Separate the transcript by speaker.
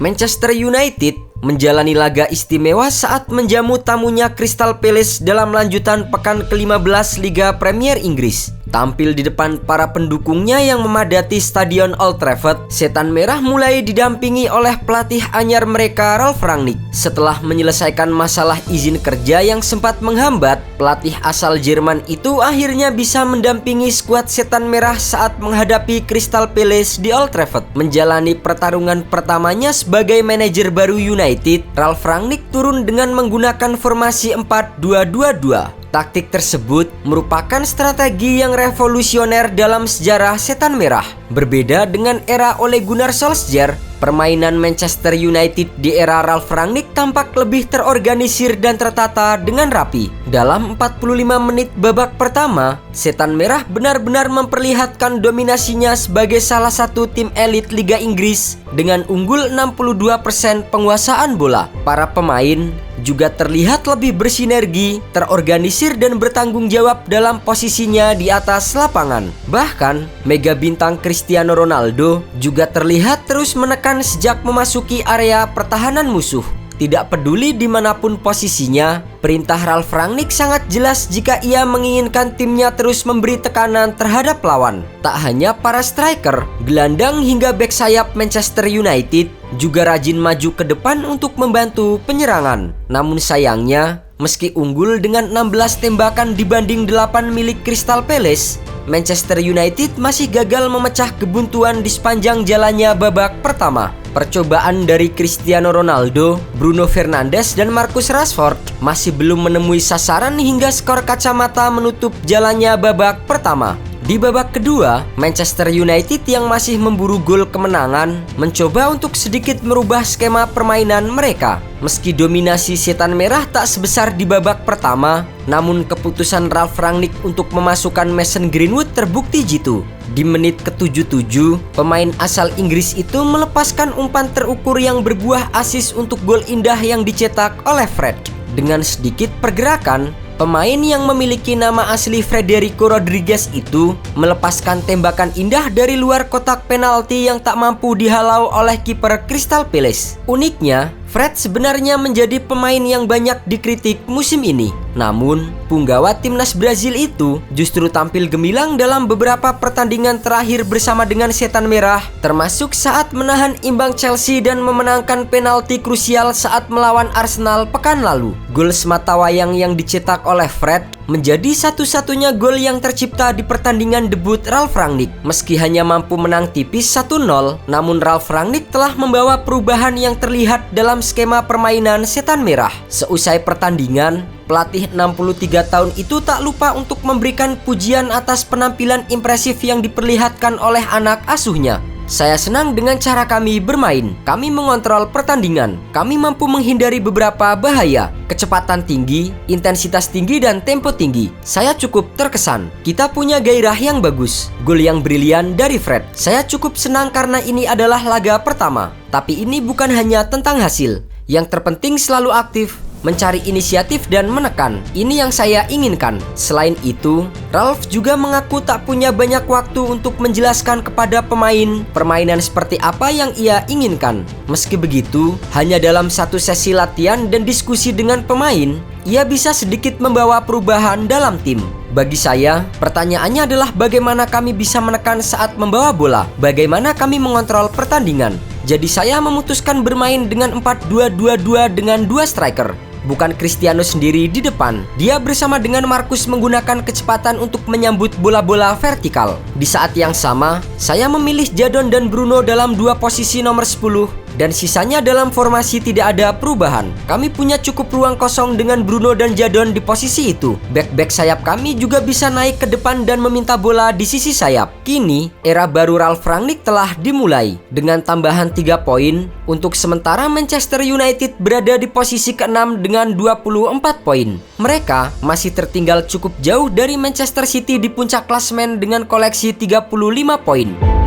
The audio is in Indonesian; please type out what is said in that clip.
Speaker 1: Manchester United menjalani laga istimewa saat menjamu tamunya Crystal Palace dalam lanjutan pekan ke-15 Liga Premier Inggris. Tampil di depan para pendukungnya yang memadati Stadion Old Trafford, Setan Merah mulai didampingi oleh pelatih anyar mereka Ralf Rangnick. Setelah menyelesaikan masalah izin kerja yang sempat menghambat, pelatih asal Jerman itu akhirnya bisa mendampingi skuad Setan Merah saat menghadapi Crystal Palace di Old Trafford. Menjalani pertarungan pertamanya sebagai manajer baru United, Ralf Rangnick turun dengan menggunakan formasi 4-2-2-2. Taktik tersebut merupakan strategi yang revolusioner dalam sejarah Setan Merah. Berbeda dengan era Ole Gunnar Solskjaer, permainan Manchester United di era Ralf Rangnick tampak lebih terorganisir dan tertata dengan rapi. Dalam 45 menit babak pertama, Setan Merah benar-benar memperlihatkan dominasinya sebagai salah satu tim elit Liga Inggris dengan unggul 62% penguasaan bola. Para pemain juga terlihat lebih bersinergi, terorganisir dan bertanggung jawab dalam posisinya di atas lapangan. Bahkan, mega bintang Cristiano Ronaldo juga terlihat terus menekan sejak memasuki area pertahanan musuh. Tidak peduli dimanapun posisinya, perintah Ralf Rangnick sangat jelas jika ia menginginkan timnya terus memberi tekanan terhadap lawan. Tak hanya para striker, gelandang hingga bek sayap Manchester United juga rajin maju ke depan untuk membantu penyerangan. Namun sayangnya, meski unggul dengan 16 tembakan dibanding 8 milik Crystal Palace, Manchester United masih gagal memecah kebuntuan di sepanjang jalannya babak pertama. Percobaan dari Cristiano Ronaldo, Bruno Fernandes, dan Marcus Rashford masih belum menemui sasaran hingga skor kacamata menutup jalannya babak pertama. Di babak kedua, Manchester United yang masih memburu gol kemenangan mencoba untuk sedikit merubah skema permainan mereka. Meski dominasi Setan Merah tak sebesar di babak pertama, namun keputusan Ralf Rangnick untuk memasukkan Mason Greenwood terbukti jitu. Di menit ke-77, pemain asal Inggris itu melepaskan umpan terukur yang berbuah asis untuk gol indah yang dicetak oleh Fred. Dengan sedikit pergerakan, pemain yang memiliki nama asli Federico Rodriguez itu melepaskan tembakan indah dari luar kotak penalti yang tak mampu dihalau oleh kiper Crystal Palace. Uniknya, Fred sebenarnya menjadi pemain yang banyak dikritik musim ini. Namun, punggawa timnas Brazil itu justru tampil gemilang dalam beberapa pertandingan terakhir bersama dengan Setan Merah, termasuk saat menahan imbang Chelsea dan memenangkan penalti krusial saat melawan Arsenal pekan lalu. Gol sematawayang yang dicetak oleh Fred menjadi satu-satunya gol yang tercipta di pertandingan debut Ralf Rangnick. Meski hanya mampu menang tipis 1-0, namun Ralf Rangnick telah membawa perubahan yang terlihat dalam skema permainan Setan Merah. Seusai pertandingan, pelatih 63 tahun itu tak lupa untuk memberikan pujian atas penampilan impresif yang diperlihatkan oleh anak asuhnya. Saya senang dengan cara kami bermain. Kami mengontrol pertandingan. Kami mampu menghindari beberapa bahaya. Kecepatan tinggi, intensitas tinggi, dan tempo tinggi. Saya cukup terkesan. Kita punya gairah yang bagus. Gol yang brilian dari Fred. Saya cukup senang karena ini adalah laga pertama. Tapi ini bukan hanya tentang hasil. Yang terpenting selalu aktif, mencari inisiatif dan menekan. Ini yang saya inginkan. Selain itu, Ralf juga mengaku tak punya banyak waktu untuk menjelaskan kepada pemain permainan seperti apa yang ia inginkan. Meski begitu, hanya dalam satu sesi latihan dan diskusi dengan pemain, ia bisa sedikit membawa perubahan dalam tim. Bagi saya, pertanyaannya adalah bagaimana kami bisa menekan saat membawa bola, bagaimana kami mengontrol pertandingan. Jadi saya memutuskan bermain dengan 4-2-2-2 dengan 2 striker. Bukan Cristiano sendiri di depan. Dia bersama dengan Marcus menggunakan kecepatan untuk menyambut bola-bola vertikal. Di saat yang sama, saya memilih Jadon dan Bruno dalam 2 posisi nomor 10 dan sisanya dalam formasi tidak ada perubahan. Kami punya cukup ruang kosong dengan Bruno dan Jadon di posisi itu. Back-back sayap kami juga bisa naik ke depan dan meminta bola di sisi sayap. Kini, era baru Ralf Rangnick telah dimulai. Dengan tambahan 3 poin, untuk sementara Manchester United berada di posisi ke-6 dengan 24 poin. Mereka masih tertinggal cukup jauh dari Manchester City di puncak klasemen dengan koleksi 35 poin.